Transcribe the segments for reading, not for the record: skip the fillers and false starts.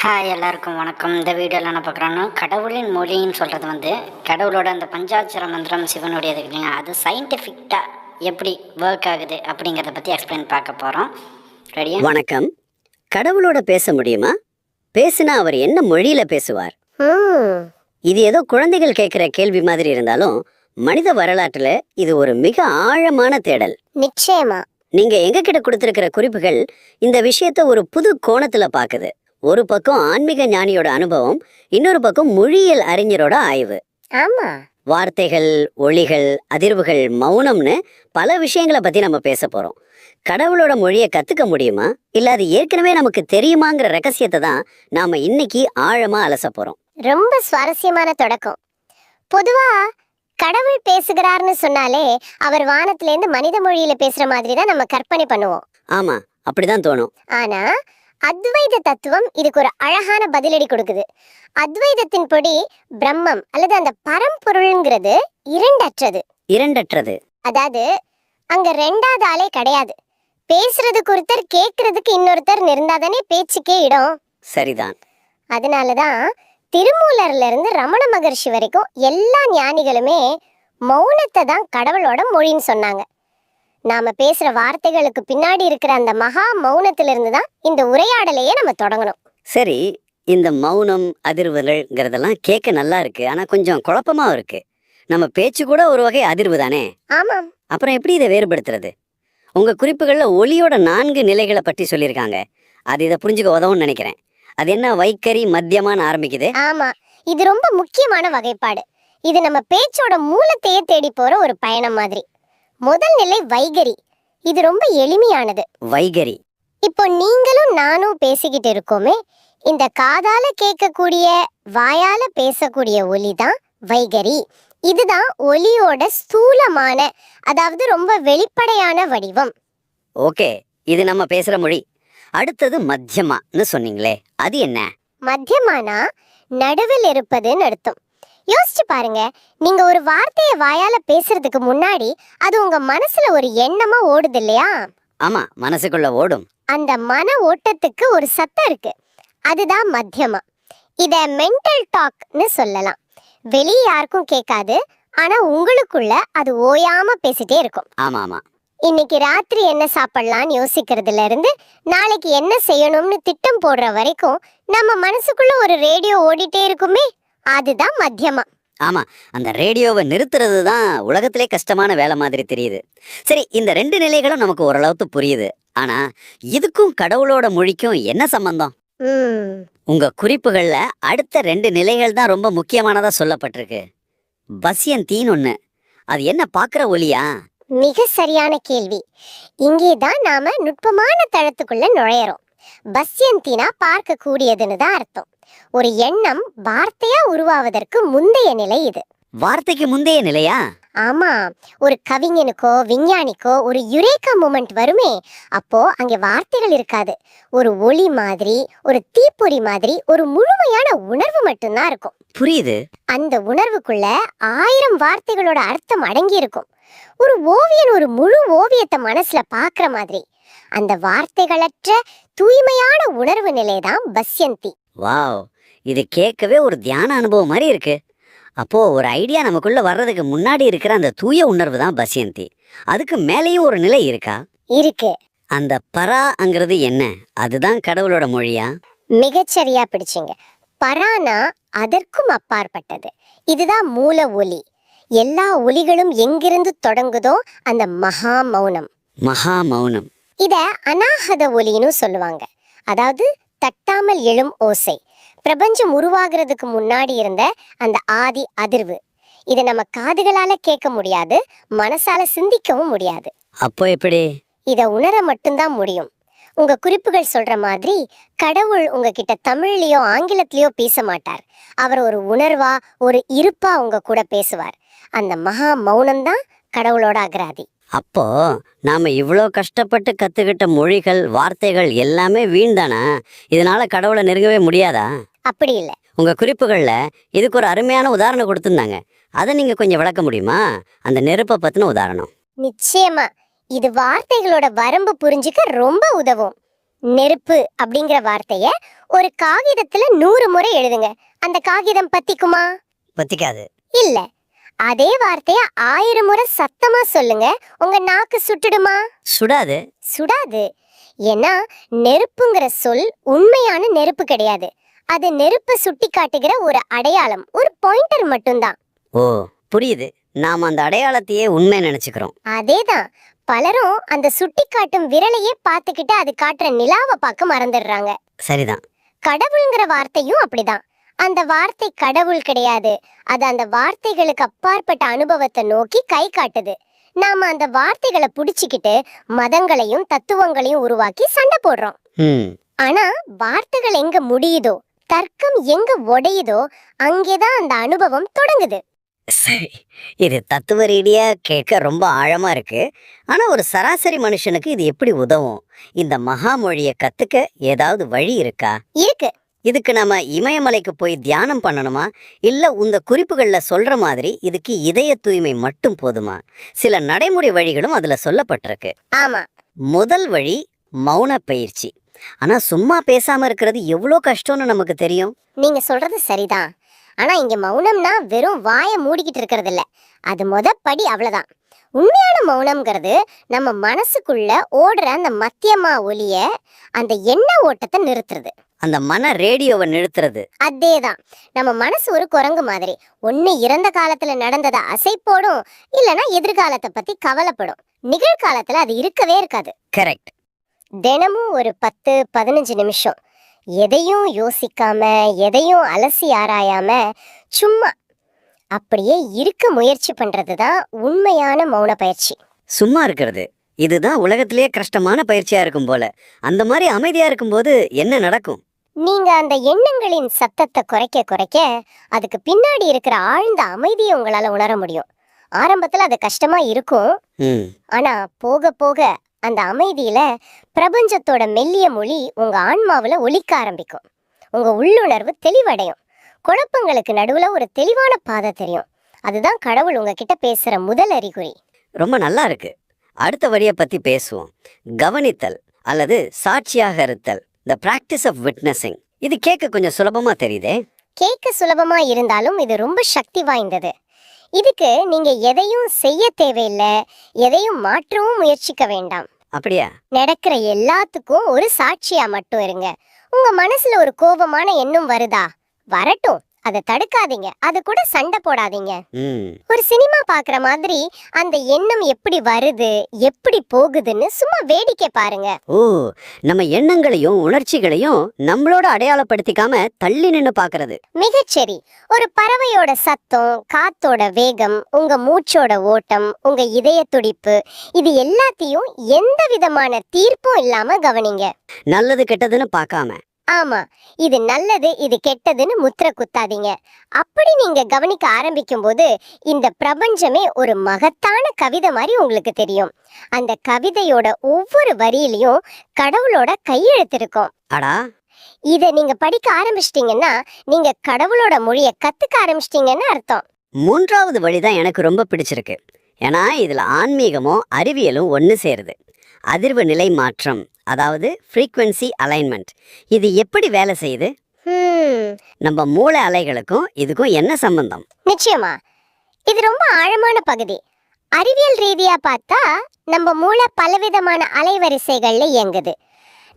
Hi எல்லாருக்கும் வணக்கம். இந்த வீடியோவில் என்ன பார்க்குறோன்னா, கடவுளின் மொழின்னு சொல்கிறது கடவுளோட அந்த பஞ்சாட்சர மந்திரம் சிவனுடையது இல்லைங்க. அது சயின்டிஃபிக்காக எப்படி ஒர்க் ஆகுது அப்படிங்கிறத பற்றி எக்ஸ்பிளைன் பார்க்க போகிறோம். ரெடியா? வணக்கம். கடவுளோட பேச முடியுமா? பேசுனா அவர் என்ன மொழியில பேசுவார்? இது ஏதோ குழந்தைகள் கேட்கிற கேள்வி மாதிரி இருந்தாலும் மனித வரலாற்றுல இது ஒரு மிக ஆழமான தேடல். நிச்சயமா. நீங்க எங்க கிட்ட கொடுத்திருக்கிற குறிப்புகள் இந்த விஷயத்த ஒரு புது கோணத்துல பாக்குது. ஒரு பக்கம் ஆன்மீக ஞானியோட அனுபவம், இன்னொரு பக்கம் மொழியியல் அறிஞரோட ஆய்வு. ஆமா, வார்த்தைகள், ஒளிகள், அதிர்வுகள், மௌனம்னு பல விஷயங்களை பத்தி நம்ம பேச போறோம். கடவுளோட மொழியை கத்துக்க முடியுமா, இல்ல அது ஏற்கனவே நமக்கு தெரியுமாங்கிற ரகசியத்தை தான் நாம இன்னைக்கு ஆழமா அலச போறோம். ரொம்ப சுவாரஸ்யமான தொடக்கம். பொதுவா கடவுள் பேசுகிறார்னு சொன்னாலே அவர் வானத்துல இருந்து மனித மொழியில பேசுற மாதிரி தான் நம்ம கற்பனை பண்ணுவோம். ஆமா, அப்படிதான் தோணும். ஆனா அத்வைத தத்துவம் இதுக்கு ஒரு அழகான பதிலடி கொடுக்குது. அத்வைதத்தின் படி பிரம்மம் அல்லது அந்த பரம்பொருள்ங்கிறது இரண்டற்றது. அதாவது அங்க ரெண்டாவது ஆளே கிடையாது. பேசுறதுக்கு ஒருத்தர், கேட்கறதுக்கு இன்னொருத்தர் இருந்தாதானே பேச்சுக்கே இடம். சரிதான். அதனாலதான் திருமூலர்ல இருந்து ரமண மகர்ஷி வரைக்கும் எல்லா ஞானிகளுமே மௌனத்தை தான் கடவுளோட மொழின்னு சொன்னாங்க. நாம பேசுற வார்த்தைகளுக்கு பின்னாடி இருக்கிற அந்த மகா மௌனத்திலிருந்து தான் இந்த உரையாடலையே நம்ம தொடங்கணும். சரி, இந்த மௌனம், அதிர்வுகள்ங்கிறதெல்லாம் கேட்க நல்லா இருக்கு, ஆனா கொஞ்சம் குழப்பமா இருக்கு. நம்ம பேச்சு கூட ஒரு வகை அதிர்வு தானே? ஆமாம். அப்புறம் எப்படி இதை வேறுபடுத்துறது? உங்க குறிப்புகள்ல ஒலியோட 4 நிலைகளை பற்றி சொல்லியிருக்காங்க. அது இதை புரிஞ்சுக்க உதவும்னு நினைக்கிறேன். அது என்ன, வைக்கரி, மத்தியமான்னு ஆரம்பிக்குது? ஆமா, இது ரொம்ப முக்கியமான வகைப்பாடு. இது நம்ம பேச்சோட மூலத்தையே தேடி போற ஒரு பயணம் மாதிரி. முதல் நிலை வைகரி. இது ரொம்ப எளிமையானது. வைகரி. இப்போ நீங்களும் நானும் பேசிக்கிட்டு இருக்கோமே, இந்த காதால கேட்கக்கூடிய, வாயால பேசக்கூடிய ஒலி தான் வைகரி. இதுதான் ஒலியோட ஸ்தூலமான, அதாவது ரொம்ப வெளிப்படையான வடிவம். ஓகே, இது நம்ம பேசுற மொழி. அடுத்தது மத்தியமான்னு சொன்னீங்களே, அது என்ன? மத்தியமானா நடுவில் இருப்பதுன்னு அர்த்தம். யோசிச்சு பாருங்க, நீங்க ஒரு வார்த்தையை வாயால பேசுறதுக்கு முன்னாடி அது உங்க மனசுல ஒரு எண்ணமா ஓடுது இல்லையா? ஆமா, மனசுக்குள்ள ஓடும். அந்த மன ஓட்டத்துக்கு ஒரு சத்தம் இருக்கு, அதுதான் மத்தியமா. இத மென்டல் டாக்னு சொல்லலாம். வெளியே யாருக்கும் கேட்காது, ஆனா உங்களுக்குள்ள அது ஓயாம பேசிட்டே இருக்கும். ஆமா ஆமா. இன்னைக்கு ராத்திரி என்ன சாப்பிடலான்னு யோசிக்கிறதுல இருந்து நாளைக்கு என்ன செய்யணும்னு திட்டம் போடுற வரைக்கும் நம்ம மனசுக்குள்ள ஒரு ரேடியோ ஓடிட்டே இருக்குமே, அதுதான் மத்தியமா. ஆமா, அந்த ரேடியோவை நிறுத்துறது தான் உலகத்திலே கஷ்டமான வேலை மாதிரி தெரியுது. சரி, இந்த 2 நிலைகளும் நமக்கு ஓரளவுக்கு புரியுது. ஆனா இதுக்கும் கடவுளோட மொழிக்கும் என்ன சம்பந்தம்? உங்க குறிப்புகள்ல அடுத்த 2 நிலைகள் தான் ரொம்ப முக்கியமானதா சொல்லப்பட்டிருக்கு. பஸ்யந்தின்னு ஒண்ணு, அது என்ன, பாக்குற ஒலியா? மிக சரியான கேள்வி. இங்கேதான் நாம நுட்பமான தளத்துக்குள்ள நுழையறோம். பஸ்யந்தினா பார்க்க கூடியதுன்னு தான் அர்த்தம். ஒரு எண்ணம் வார்த்தையா உருவாவதற்கு முந்தைய நிலை இது. வார்த்தைக்கு முந்தைய நிலையா? ஆமா, ஒரு கவிஞனுக்கோ விஞ்ஞானிக்கோ ஒரு யுரேகா மூமெண்ட் வருமே, அப்போ அங்கே வார்த்தைகள் இருக்காது. ஒரு ஒளி மாதிரி, ஒரு தீப்பொறி மாதிரி ஒரு முழுமையான உணர்வு மட்டும்தான் இருக்கும். புரியுது. அந்த உணர்வுக்குள்ள 1000 வார்த்தைகளோட அர்த்தம் அடங்கி இருக்கும். ஒரு ஓவியன் ஒரு முழு ஓவியத்தை மனசுல பாக்குற மாதிரி. அந்த வார்த்தைகளற்ற தூய்மையான உணர்வு நிலைதான் பஸ்யந்தி. வாவ், இது கேட்கவே ஒரு தியான அனுபவம் மாதிரி இருக்கு. அப்போ ஒரு ஐடியா நமக்குள்ள வர்றதுக்கு முன்னாடி இருக்கிற அந்த தூய உணர்வு தான் பஸ்யந்தி. அதுக்கு மேலேயும் ஒரு நிலை இருக்கா? இருக்கு. அந்த பராங்கிறது என்ன, அதுதான் கடவுளோட மொழியா? மிகச்சரியா பிடிச்சிங்க. பரானா அதற்கும் அப்பாற்பட்டது. இதுதான் மூல ஒலி. எல்லா ஒலிகளும் எங்கிருந்து தொடங்குதோ அந்த மகா மௌனம். மகா மௌனம். இத அநாகத ஒலின்னு சொல்லுவாங்க. அதாவது தட்டாமல் எழும் ஓசை. பிரபஞ்சம் உருவாகிறதுக்கு முன்னாடி இருந்த அந்த ஆதி அதிர்வு. இதை நம்ம காதுகளால கேட்க முடியாது, மனசால சிந்திக்கவும் முடியாது. அப்போ எப்படி? இத உணர மட்டும்தான் முடியும். உங்க குறிப்புகள் சொல்ற மாதிரி கடவுள் உங்ககிட்ட தமிழ்லயோ ஆங்கிலத்திலயோ பேச மாட்டார். அவர் ஒரு உணர்வா, ஒரு இருப்பா உங்க கூட பேசுவார். அந்த மகா மௌனம் தான் கடவுளோட அகராதி. அப்போ நாம இவ்வளோ கஷ்டப்பட்டு கத்துக்கிட்ட மொழிகள், வார்த்தைகள் எல்லாமே வீண் தானா? இதனால கடவுளை நெருங்கவே முடியாதா? அப்படி இல்லை. உங்க குறிப்புகள்ல இதுக்கு ஒரு அருமையான உதாரணம் கொடுத்துருந்தாங்க. அதை நீங்க கொஞ்சம் விளக்க முடியுமா? அந்த நெருப்பை பத்தின உதாரணம். நிச்சயமா. இது வார்த்தைகளோட வரம்பு புரிஞ்சுக்க ரொம்ப உதவும். நெருப்பு அப்படிங்கிற வார்த்தைய ஒரு காகிதத்துல 100 முறை எழுதுங்க. அந்த காகிதம் பத்திக்குமா? பத்திக்காது. இல்ல. அதே வார்த்தைய 1000 முறை சத்தமா சொல்லுங்க. உங்க நாக்கு சுட்டுடுமா? சுடாது. சுடாது. ஏன்னா நெருப்புங்கிற சொல் உண்மையான நெருப்பு கிடையாது. அது நெருப்பை சுட்டி காட்டுகிற ஒரு அடையாளம், ஒரு பாயிண்டர் மட்டும்தான். ஓ புரியுது. நாம அந்த அடையாளத்தையே உண்மை நினைச்சுக்கிறோம். அதேதான். பலரும் அந்த சுட்டி காட்டும் விரலையே பார்த்துக்கிட்டு அது காட்டுற நிலாவை பார்க்க மறந்துடுறாங்க. சரிதான். கடவுள்ங்கிற வார்த்தையும் அப்படிதான். அந்த வார்த்தை கடவுள் கிடையாது. அது அந்த வார்த்தைகளுக்கு அப்பாற்பட்ட அனுபவத்தை நோக்கி கை காட்டுது. நாம அந்த வார்த்தைகளை புடிச்சுக்கிட்டு மதங்களையும் தத்துவங்களையும் உருவாக்கி சண்டை போடுறோம். ஆனா வார்த்தைகள் எங்க முடியுதோ, தர்க்கம் எங்க உடையுதோ, அங்கேதான் அந்த அனுபவம் தொடங்குது. சரி, இது தத்துவ ரீதியா கேட்க ரொம்ப ஆழமா இருக்கு. ஆனா ஒரு சராசரி மனுஷனுக்கு இது எப்படி உதவும்? இந்த மகா மொழியை கத்துக்க ஏதாவது வழி இருக்கா? இருக்கு. இதுக்கு நம்ம இமயமலைக்கு போய் தியானம் பண்ணணுமா, இல்ல உங்க குறிப்புகள்ல சொல்ற மாதிரி இதுக்கு இதய தூய்மை மட்டும் போதுமா? சில நடைமுறை வழிகளும் அதுல சொல்லப்பட்டிருக்கு. ஆமா. முதல் வழி மௌன பயிற்சி. ஆனா சும்மா பேசாம இருக்கிறது எவ்வளோ கஷ்டம்னு நமக்கு தெரியும். நீங்க சொல்றது சரிதான். ஆனா இங்க மௌனம்னா வெறும் வாயை மூடிக்கிட்டு இருக்கிறது இல்ல. அது படி அவ்வளவுதான். உண்மையான மௌனம்ங்கிறது நம்ம மனசுக்குள்ள ஓடுற அந்த மத்தியமா ஒலிய, அந்த எண்ண ஓட்டத்தை நிறுத்துறது. அந்த மன ரேடியோவை நிறுத்துறது. அதேதான். நம்ம மனசு ஒரு குரங்கு மாதிரி. ஒண்ணு இறந்த காலத்துல நடந்ததை அசைப்போடும், இல்லனா எதிர்காலத்தை பத்தி கவலைப்படும். நிகழ்காலத்துல அது இருக்கவே இருக்காது. கரெக்ட். தினமும் ஒரு 10-15 நிமிஷம் எதையும் யோசிக்காம, எதையும் அலசி ஆராயாம சும்மா அப்படியே இருக்க முயற்சி பண்றதுதான் உண்மையான மௌன பயிற்சி. சும்மா இருக்கிறது இதுதான் உலகத்திலேயே கஷ்டமான பயிற்சியா இருக்கும் போல. அந்த மாதிரி அமைதியா இருக்கும்போது என்ன நடக்கும்? நீங்க அந்த எண்ணங்களின் சத்தத்தை குறைக்க அதுக்கு பின்னாடி இருக்கிற ஆழ்ந்த அமைதியை உங்களால உணர முடியும். ஆரம்பத்துல அது கஷ்டமா இருக்கும். ஆனா போக போக அந்த அமைதியில பிரபஞ்சத்தோட மெல்லிய மொழி உங்க ஆன்மாவுல ஒலிக்க ஆரம்பிக்கும். உங்க உள்ளுணர்வு தெளிவடையும். குழப்பங்களுக்கு நடுவுல ஒரு தெளிவான பாதை தெரியும். அதுதான் கடவுள் உங்ககிட்ட பேசுற முதல் அறிகுறி. ரொம்ப நல்லா இருக்கு. அடுத்த வழியை பத்தி பேசுவோம். கவனித்தல் அல்லது சாட்சியாக இருத்தல், the practice of witnessing. இது கேட்க கொஞ்சம் சுலபமா தெரியுதே. கேட்க சுலபமா இருந்தாலும் இது ரொம்ப சக்தி வாய்ந்தது. இதுக்கு நீங்க எதையும் செய்ய தேவையில்லை, எதையும் மாற்றவும் முயற்சிக்க வேண்டாம். அப்படியா? நடக்கிற எல்லாத்துக்கும் ஒரு சாட்சியா மட்டும் இருங்க. உங்க மனசுல ஒரு கோபமான எண்ணம் வருதா? வரட்டும், அதை தடுக்காதீங்க. அது கூட சண்டை போடாதீங்க. ஒரு சினிமா பாக்குற மாதிரி அந்த எண்ணம் எப்படி வருது, எப்படி போகுதுன்னு சும்மா வேடிக்கை பாருங்க. ஓ, நம்ம எண்ணங்களையும் உணர்ச்சிகளையும் நம்மளோட அடையாளப்படுத்திக்காம தள்ளி நின்னு பாக்குறது. மிகச்சரி. ஒரு பறவையோட சத்தம், காத்தோட வேகம், உங்க மூச்சோட ஓட்டம், உங்க இதய துடிப்பு, இது எல்லாத்தையும் எந்த விதமான தீர்ப்பும் இல்லாம கவனிங்க. நல்லது கெட்டதுன்னு பார்க்காம. ஆமா, இது நல்லது இது கெட்டதுன்னு முத்திர குத்தாதீங்க. அப்படி நீங்க கவனிக்க ஆரம்பிக்கும் போது இந்த பிரபஞ்சமே ஒரு மகத்தான கவிதை மாதிரி உங்களுக்கு தெரியும். அந்த கவிதையோட ஒவ்வொரு வரியிலையும் கடவுளோட கையெழுத்து இருக்கும். அடா, இத நீங்க படிக்க ஆரம்பிச்சிட்டீங்கன்னா நீங்க கடவுளோட மொழியை கத்துக்க ஆரம்பிச்சிட்டீங்கன்னு அர்த்தம். மூன்றாவது வழிதான் எனக்கு ரொம்ப பிடிச்சிருக்கு. ஏன்னா இதுல ஆன்மீகமும் அறிவியலும் ஒன்று சேருது. அதிர்வு நிலை மாற்றம், அதாவது ஃப்ரீக்வன்சி அலைன்மெண்ட். இது எப்படி வேலை செய்யுது? நம்ம மூளை அலைகளுக்கும் இதுக்கும் என்ன சம்பந்தம்? நிச்சயமா இது ரொம்ப ஆழமான பகுதி. அறிவியல் ரீதியா பார்த்தா நம்ம மூளை பலவிதமான அலைவரிசைகள்ல இயங்குது.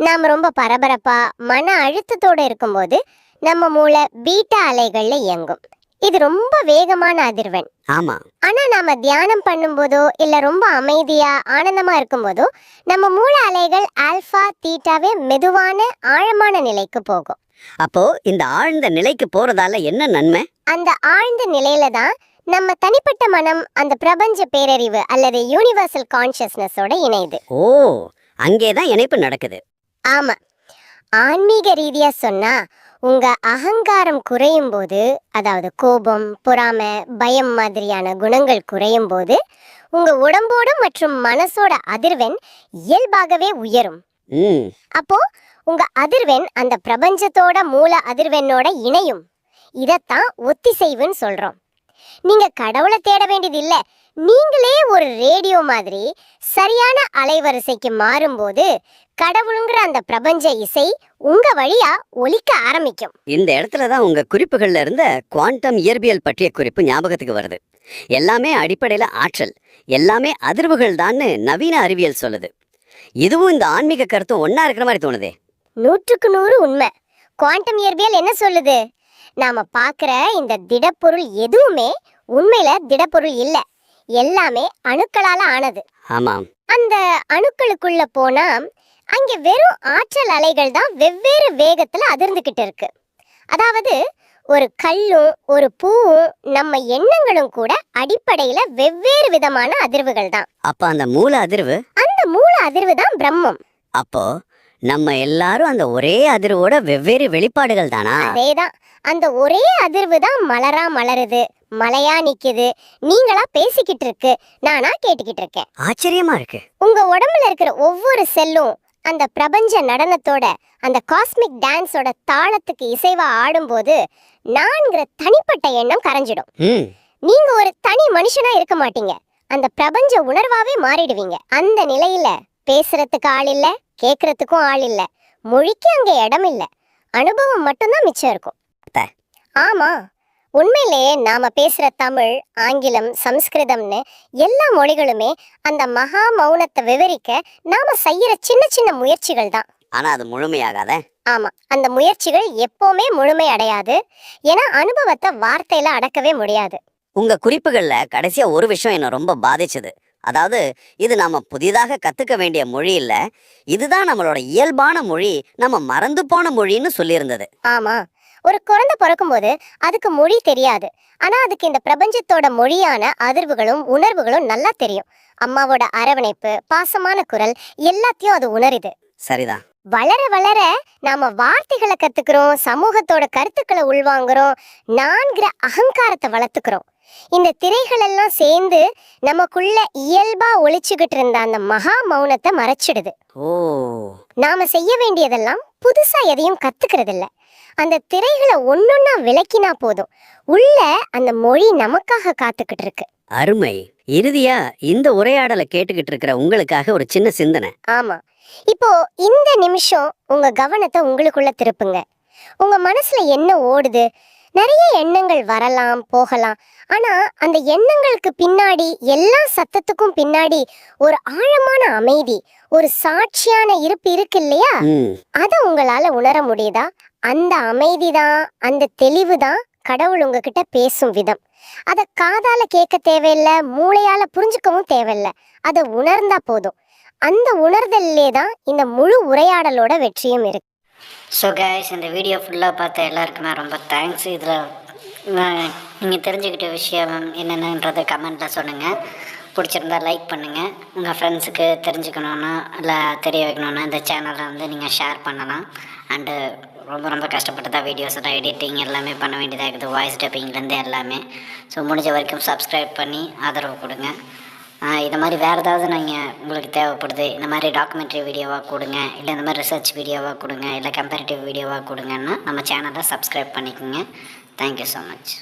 நாம் ரொம்ப பரபரப்பா மன அழுத்தத்தோட இருக்கும்போது நம்ம மூளை பீட்டா அலைகள்ல இயங்கும். இது ரொம்ப வேகமான அதிர்வெண். ஆமா. ஆனா நாம தியானம் பண்ணும்போதோ இல்ல ரொம்ப அமைதியா ஆனந்தமா இருக்கும்போதோ நம்ம மூளை அலைகள் ஆல்பா தீட்டாவே மெதுவான ஆழமான நிலைக்கு போகும். அப்போ இந்த ஆழ்ந்த நிலைக்கு போறதால என்ன நன்மை? அந்த ஆழ்ந்த நிலையில தான் நம்ம தனிப்பட்ட மனம் அந்த பிரபஞ்ச பேரறிவு அல்லது யூனிவர்சல் கான்ஷியஸ்னஸோட இணையுது. ஓ, அங்கேதான் இணைப்பு நடக்குது. ஆமா. ஆன்மீக ரீதியா சொன்னா உங்க அகங்காரம் குறையும் போது, அதாவது கோபம், பொறாமை, பயம் மாதிரியான குணங்கள் குறையும் போது உங்க உடம்போட மற்றும் மனசோட அதிர்வெண் இயல்பாகவே உயரும். அப்போ உங்க அதிர்வெண் அந்த பிரபஞ்சத்தோட மூல அதிர்வெண்ணோட இணையும். இதத்தான் ஒத்திசைவுன்னு சொல்றோம். நீங்க கடவுளை தேட வேண்டியது இல்ல. நீங்களே ஒரு ரேடியோ மாதிரி சரியான அலைவரிசைக்கு மாறும்போது கடவுளுங்கிற அந்த பிரபஞ்ச இசை உங்க வழியா ஒலிக்க ஆரம்பிக்கும். இந்த இடத்துல தான் உங்க குறிப்புகள்ல இருந்த குவாண்டம் இயற்பியல் பற்றிய குறிப்பு ஞாபகத்துக்கு வருது. எல்லாமே அடிப்படையில ஆற்றல், எல்லாமே அதிர்வுகள் தான்னு நவீன அறிவியல் சொல்லுது. இதுவும் இந்த ஆன்மீக கருத்தும் ஒன்னா இருக்கிற மாதிரி தோணுதே. 100க்கு 100 உண்மை. குவாண்டம் இயற்பியல் என்ன சொல்லுது? நாம பார்க்குற இந்த திடப்பொருள் எதுவுமே உண்மையில திடப்பொருள் இல்ல, எல்லாமே அணுக்களால ஆனது. ஆமாம். அந்த அணுக்களுக்குள்ள போனா அங்க வெறும் ஆற்றல் அலைகள் தான் வெவ்வேறு வேகத்துல அதிர்ந்துகிட்டு இருக்கு. அதாவது ஒரு கல்லும் ஒரு பூவும் நம்ம எண்ணங்களும் கூட அடிப்படையில வெவ்வேறு விதமான அதிர்வுகள் தான். அப்ப அந்த மூல அதிர்வு, அந்த மூல அதிர்வு தான் பிரம்மம். அப்போ நம்ம எல்லாரும் அந்த ஒரே அதிர்வோட வெவ்வேறு வெளிப்பாடுகள் தானா? அதேதான். அந்த ஒரே அதிர்வு தான் மலரா மலருது, மலையா நிக்குது, நீங்களா பேசிக்கிட்டு இருக்கு, நானா கேட்டுக்கிட்டு இருக்கேன். ஆச்சரியமா இருக்கு. உங்க உடம்புல இருக்கிற ஒவ்வொரு செல்லும் அந்த பிரபஞ்ச நடனத்தோட, அந்த காஸ்மிக் டான்ஸோட தாளத்துக்கு இசைவா ஆடும்போது நான்கிற தனிப்பட்ட எண்ணம் கரைஞ்சிடும். நீங்க ஒரு தனி மனுஷனா இருக்க மாட்டீங்க, அந்த பிரபஞ்ச உணர்வாவே மாறிடுவீங்க. அந்த நிலையில பேசுறதுக்கு ஆள் இல்ல, கேக்குறதுக்கும் ஆள் இல்ல, மொழிக்கு அங்க இடம் இல்ல, அனுபவம் மட்டும்தான் மிச்சம் இருக்கும். ஆமா, உண்மையிலேயே நாம பேசுற தமிழ், ஆங்கிலம், சம்ஸ்கிருதம்னு எல்லா மொழிகளுமே அந்த மகா மௌனத்தை விவரிக்க நாம செய்யற சின்ன சின்ன முயற்சிகள் தான். ஆனா அது முழுமையாகாத. ஆமா, அந்த முயற்சிகள் எப்பவுமே முழுமை அடையாது. ஏன்னா அனுபவத்தை வார்த்தையில அடக்கவே முடியாது. உங்க குறிப்புகள்ல கடைசியா ஒரு விஷயம் என்ன ரொம்ப பாதிச்சது. அதாவது, இது நாம புதிதாக கத்துக்க வேண்டிய மொழி இல்ல, இதுதான் நம்மளோட இயல்பான மொழி, நம்ம மறந்து போன மொழின்னு சொல்லியிருந்தது. ஆமா, ஒரு குழந்தை பிறக்கும் போது அதுக்கு மொழி தெரியாது. ஆனா அதுக்கு இந்த பிரபஞ்சத்தோட மொழியான அதிர்வுகளும் உணர்வுகளும் நல்லா தெரியும். அம்மாவோட அரவணைப்பு, பாசமான குரல் எல்லாத்தையும் அது உணருது. சரிதான். வளர வளர நாம வார்த்தைகளை கத்துக்கிறோம், சமூகத்தோட கருத்துக்களை உள்வாங்குறோம், நான்கிற அகங்காரத்தை வளர்த்துக்கிறோம். இந்த திரைகள் எல்லாம் சேர்ந்து நமக்குள்ள இயல்பா ஒளிச்சுக்கிட்டு இருந்த அந்த மகா மௌனத்தை மறைச்சிடுது. ஓ, நாம செய்ய வேண்டியதெல்லாம் புதுசா எதையும் கத்துக்கிறது இல்ல, அந்த திரைகளை ஒன்னொன்னா விளக்கினா போதும், உள்ள அந்த மொழி நமக்காக காத்துக்கிட்டு இருக்கு. அருமை. இறுதியா இந்த உரையாடலை கேட்டுக்கிட்டு இருக்கிற உங்களுக்காக ஒரு சின்ன சிந்தனை. ஆமா, இப்போ இந்த நிமிஷம் உங்க கவனத்தை உங்களுக்குள்ள திருப்புங்க. உங்க மனசுல என்ன ஓடுது? நிறைய எண்ணங்கள் வரலாம் போகலாம். ஆனா அந்த எண்ணங்களுக்கு பின்னாடி, எல்லா சத்தத்துக்கும் பின்னாடி ஒரு ஆழமான அமைதி, ஒரு சாட்சியான இருப்பு இருக்கு இல்லையா? அத உங்களால உணர முடியுதா? அந்த அமைதிதான், அந்த தெளிவுதான் கடவுள் உங்ககிட்ட பேசும் விதம். அத காதால கேட்க தேவையில்ல, மூளையால புரிஞ்சுக்கவும் தேவையில்ல, அதை உணர்ந்தா போதும். அந்த உணர்தல்லே தான் இந்த முழு உரையாடலோட வெற்றியும் இருக்கு. ஸோ கைஸ், இந்த வீடியோ ஃபுல்லாக பார்த்த எல்லாருக்குமே ரொம்ப தேங்க்ஸ். இதில் நீங்கள் தெரிஞ்சுக்கிட்ட விஷயம் என்னென்னன்றதை கமெண்ட்டில் சொல்லுங்கள். பிடிச்சிருந்தா லைக் பண்ணுங்கள். உங்கள் ஃப்ரெண்ட்ஸுக்கு தெரிஞ்சுக்கணுன்னா இல்லை தெரிய வைக்கணுன்னா இந்த சேனலை வந்து நீங்கள் ஷேர் பண்ணலாம். அண்டு ரொம்ப கஷ்டப்பட்டு தான் வீடியோஸ் எல்லாம் எடிட்டிங் எல்லாமே பண்ண வேண்டியதாக இருக்குது, வாய்ஸ் டப்பிங்லேருந்து எல்லாமே. ஸோ முடிஞ்ச வரைக்கும் சப்ஸ்கிரைப் பண்ணி ஆதரவு கொடுங்க. இந்த மாதிரி வேறு ஏதாவது நீங்கள் உங்களுக்கு தேவைப்படுது, இந்த மாதிரி டாக்குமெண்ட்ரி வீடியோவாக கொடுங்க, இல்லை இந்த மாதிரி ரிசர்ச் வீடியோவாக கொடுங்க, இல்லை கம்பேரிட்டிவ் வீடியோவாக கொடுங்கன்னா நம்ம சேனலை சப்ஸ்கிரைப் பண்ணிக்கோங்க. Thank you so much.